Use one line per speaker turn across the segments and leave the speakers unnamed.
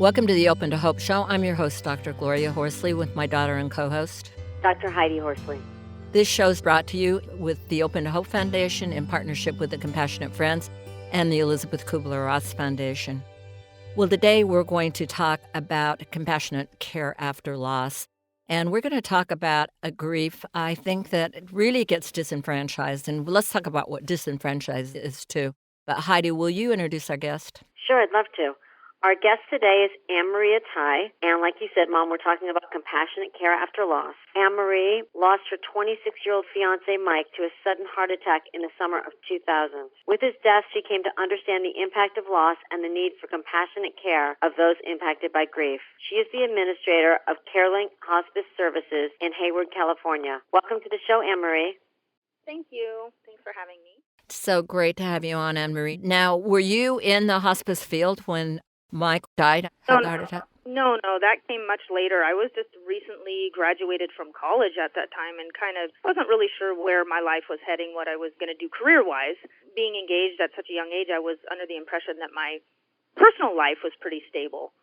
Welcome to the Open to Hope Show. I'm your host, Dr. Gloria Horsley, with my daughter and co-host,
Dr. Heidi Horsley.
This show is brought to you with the Open to Hope Foundation in partnership with the Compassionate Friends and the Elizabeth Kubler-Ross Foundation. Well, today we're going to talk about compassionate care after loss, and we're going to talk about a grief I think that really gets disenfranchised, and let's talk about what disenfranchised is too. But Heidi, will you introduce our guest?
Sure, I'd love to. Our guest today is Anne-Marie Attaie, and like you said, Mom, we're talking about compassionate care after loss. Anne-Marie lost her 26-year-old fiancé, Mike, to a sudden heart attack in the summer of 2000. With his death, she came to understand the impact of loss and the need for compassionate care of those impacted by grief. She is the administrator of Carelink Hospice Services in Hayward, California. Welcome to the show, Anne-Marie.
Thank you. Thanks for having me.
So great to have you on, Anne-Marie. Now, were you in the hospice field when Mike died of the heart attack?
No, that came much later. I was just recently graduated from college at that time and kind of wasn't really sure where my life was heading, what I was going to do career-wise. Being engaged at such a young age, I was under the impression that my personal life was pretty stable.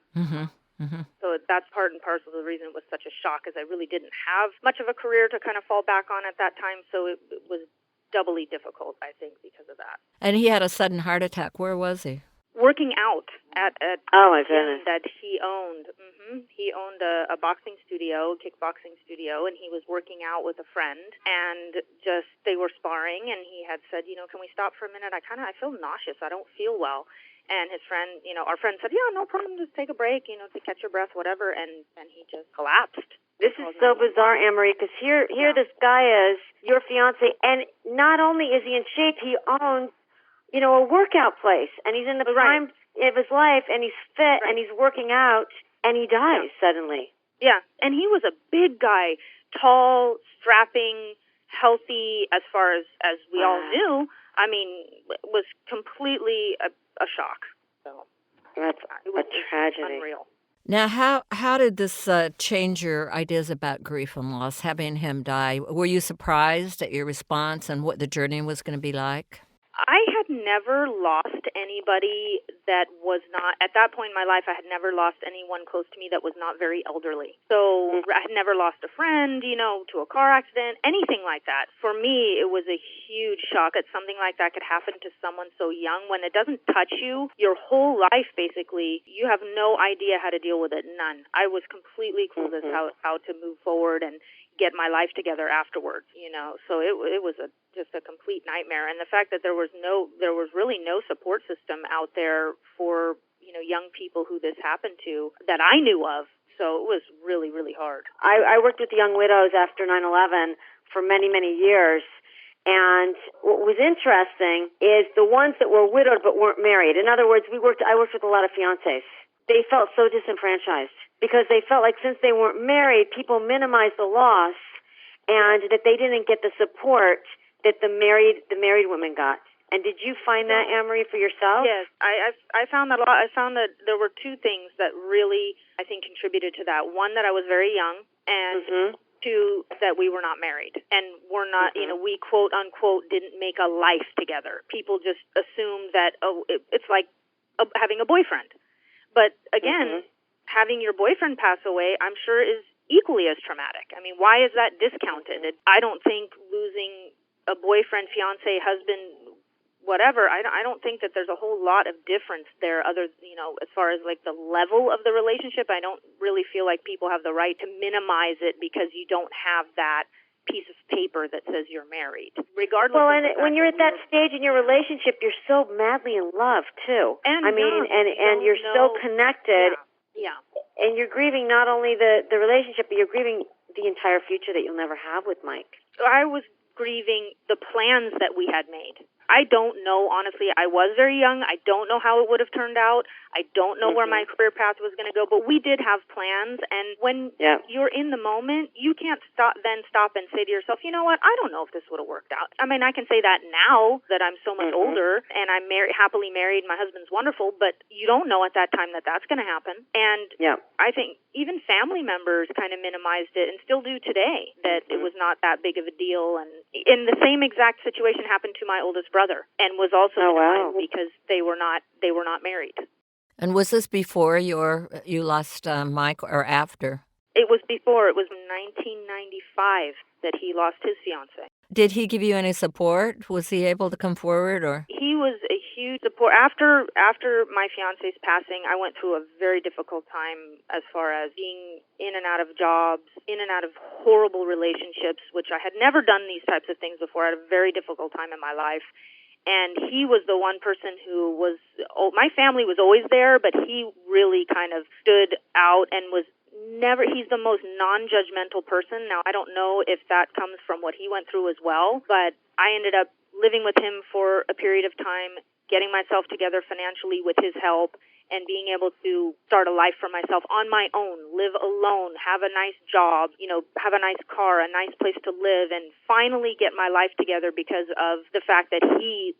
So that's part and parcel of the reason it was such a shock, is I really didn't have much of a career to kind of fall back on at that time, so it was doubly difficult, I think, because of that.
And he had a sudden heart attack. Where was he?
Working out at
Oh, my goodness.
that he owned. He owned a boxing studio, kickboxing studio, and he was working out with a friend, and just they were sparring, and he had said, can we stop for a minute? I feel nauseous. I don't feel well. And his friend, our friend said, yeah, no problem, just take a break, to catch your breath, whatever, and he just collapsed.
This is so bizarre, Anne-Marie, because here this guy is, your fiancé, and not only is he in shape, he owns a workout place, and he's in the prime of his life, and he's fit, and he's working out, and he dies suddenly.
Yeah, and he was a big guy, tall, strapping, healthy, as far as we all knew. I mean, it was completely a shock. So
that's a tragedy.
Unreal.
Now, how did this change your ideas about grief and loss, having him die? Were you surprised at your response and what the journey was going to be like?
I had never lost anybody that was not, at that point in my life, I had never lost anyone close to me that was not very elderly. So I had never lost a friend, to a car accident, anything like that. For me, it was a huge shock that something like that could happen to someone so young. When it doesn't touch you, your whole life, basically, you have no idea how to deal with it, none. I was completely clueless how to move forward and get my life together afterwards, So it was just a complete nightmare. And the fact that there was really no support system out there for, young people who this happened to that I knew of. So it was really, really hard.
I worked with young widows after 9/11 for many, many years. And what was interesting is the ones that were widowed but weren't married. In other words, I worked with a lot of fiancés. They felt so disenfranchised because they felt like since they weren't married, people minimized the loss and that they didn't get the support that the married women got. And did you find that, Anne-Marie, for yourself?
Yes, I found that a lot. I found that there were two things that really, I think, contributed to that. One, that I was very young, and two, that we were not married. And we're not, we quote unquote didn't make a life together. People just assumed that, it's like having a boyfriend. But again, having your boyfriend pass away, I'm sure, is equally as traumatic. I mean, why is that discounted? I don't think losing a boyfriend, fiancé, husband, whatever, I don't think that there's a whole lot of difference there other, as far as like the level of the relationship. I don't really feel like people have the right to minimize it because you don't have that piece of paper that says you're married. Regardless.
Well, and when you're at that stage in your relationship, you're so madly in love too.
And
you're so connected.
Yeah.
And you're grieving not only the relationship, but you're grieving the entire future that you'll never have with Mike.
I was grieving the plans that we had made. I don't know, honestly. I was very young. I don't know how it would have turned out. I don't know where my career path was going to go, but we did have plans. And when you're in the moment, you can't stop and say to yourself, you know what, I don't know if this would have worked out. I mean, I can say that now that I'm so much older and I'm happily married, my husband's wonderful, but you don't know at that time that that's going to happen. And I think even family members kind of minimized it and still do today, that it was not that big of a deal. And in the same exact situation happened to my oldest brother and was also minimized because they were not married.
And was this before you lost Mike or after?
It was before. It was 1995 that he lost his fiancée.
Did he give you any support? Was he able to come forward, or?
He was a huge support. After my fiancé's passing, I went through a very difficult time as far as being in and out of jobs, in and out of horrible relationships, which I had never done these types of things before. I had a very difficult time in my life. And he was the one person who was, my family was always there, but he really kind of stood out and was he's the most non-judgmental person. Now, I don't know if that comes from what he went through as well, but I ended up living with him for a period of time, getting myself together financially with his help, and being able to start a life for myself on my own, live alone, have a nice job, have a nice car, a nice place to live, and finally get my life together because of the fact that he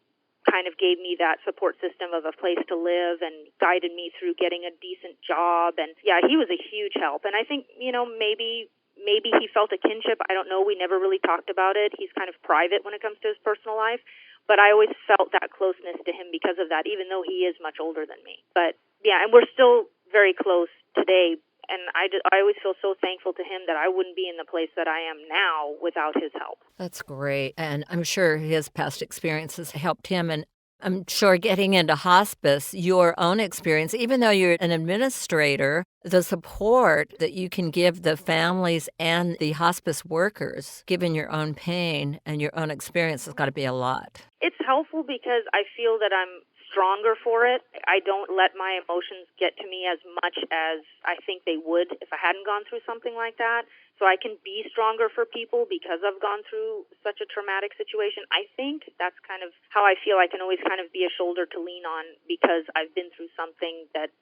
kind of gave me that support system of a place to live and guided me through getting a decent job. And yeah, he was a huge help. And I think, maybe he felt a kinship. I don't know. We never really talked about it. He's kind of private when it comes to his personal life. But I always felt that closeness to him because of that, even though he is much older than me. But yeah, and we're still very close today. And I always feel so thankful to him that I wouldn't be in the place that I am now without his help.
That's great. And I'm sure his past experiences helped him. And I'm sure getting into hospice, your own experience, even though you're an administrator, the support that you can give the families and the hospice workers, given your own pain and your own experience, has got to be a lot.
It's helpful because I feel that I'm stronger for it. I don't let my emotions get to me as much as I think they would if I hadn't gone through something like that. So I can be stronger for people because I've gone through such a traumatic situation. I think that's kind of how I feel. I can always kind of be a shoulder to lean on because I've been through something that,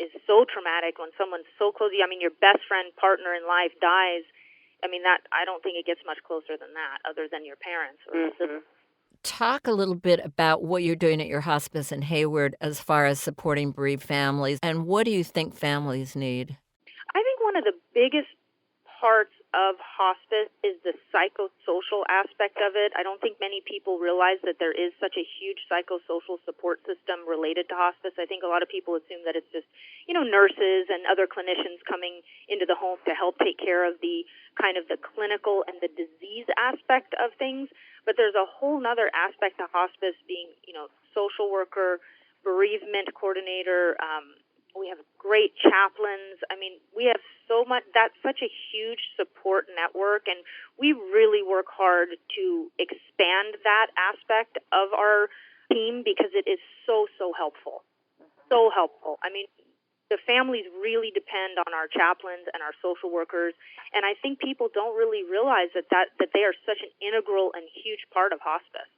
is so traumatic when someone's so close to you. I mean, your best friend, partner in life dies. I mean, that I don't think it gets much closer than that other than your parents or siblings.
Talk a little bit about what you're doing at your hospice in Hayward as far as supporting bereaved families, and what do you think families need?
I think one of the biggest parts of hospice is the psychosocial aspect of it. I don't think many people realize that there is such a huge psychosocial support system related to hospice. I think a lot of people assume that it's just, nurses and other clinicians coming into the home to help take care of the kind of the clinical and the disease aspect of things. But there's a whole nother aspect to hospice being, social worker, bereavement coordinator. We have great chaplains. I mean, we have so much. That's such a huge support network, and we really work hard to expand that aspect of our team because it is so helpful. So helpful. I mean, the families really depend on our chaplains and our social workers, and I think people don't really realize that they are such an integral and huge part of hospice.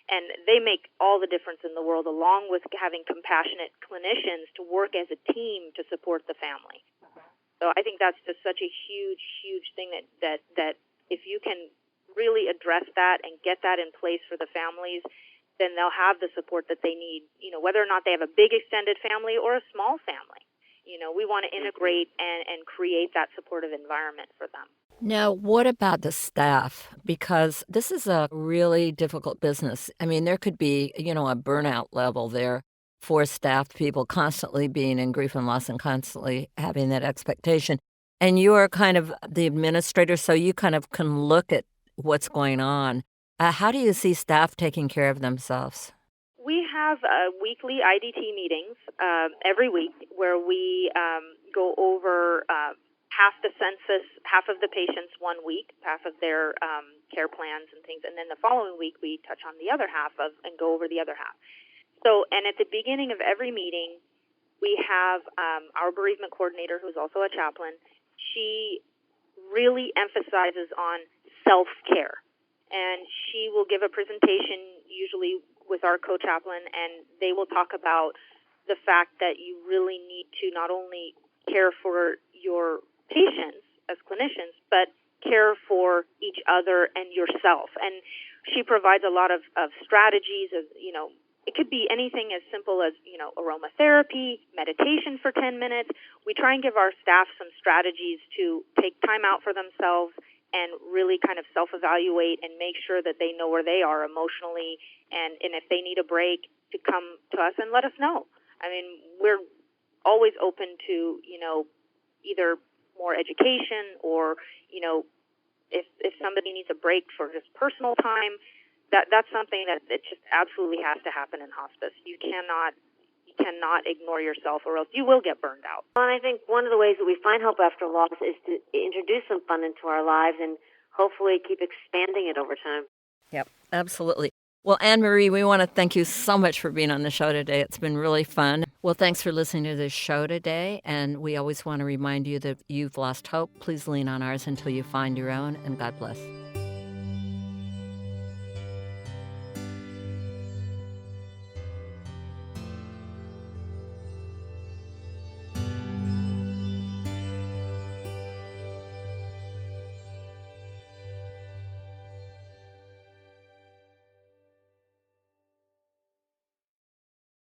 And they make all the difference in the world, along with having compassionate clinicians to work as a team to support the family. So I think that's just such a huge thing that if you can really address that and get that in place for the families, then they'll have the support that they need, whether or not they have a big extended family or a small family. We want to integrate and create that supportive environment for them.
Now, what about the staff? Because this is a really difficult business. I mean, there could be, a burnout level there for staff people constantly being in grief and loss and constantly having that expectation. And you're kind of the administrator, so you kind of can look at what's going on. How do you see staff taking care of themselves?
We have weekly IDT meetings every week where we go over half the census, half of the patients 1 week, half of their care plans and things, and then the following week we touch on the other half and go over the other half. So, and at the beginning of every meeting, we have our bereavement coordinator, who's also a chaplain. She really emphasizes on self-care, and she will give a presentation usually with our co-chaplain, and they will talk about the fact that you really need to not only care for your patients as clinicians, but care for each other and yourself. And she provides a lot of strategies of, it could be anything as simple as, aromatherapy, meditation for 10 minutes. We try and give our staff some strategies to take time out for themselves and really kind of self-evaluate and make sure that they know where they are emotionally, and if they need a break, to come to us and let us know. I mean, we're always open to, either more education or, if somebody needs a break for just personal time, that's something that it just absolutely has to happen in hospice. You cannot ignore yourself, or else you will get burned out.
Well, and I think one of the ways that we find hope after loss is to introduce some fun into our lives and hopefully keep expanding it over time.
Yep, absolutely. Well, Anne-Marie, we want to thank you so much for being on the show today. It's been really fun. Well, thanks for listening to this show today. And we always want to remind you that you've lost hope. Please lean on ours until you find your own, and God bless.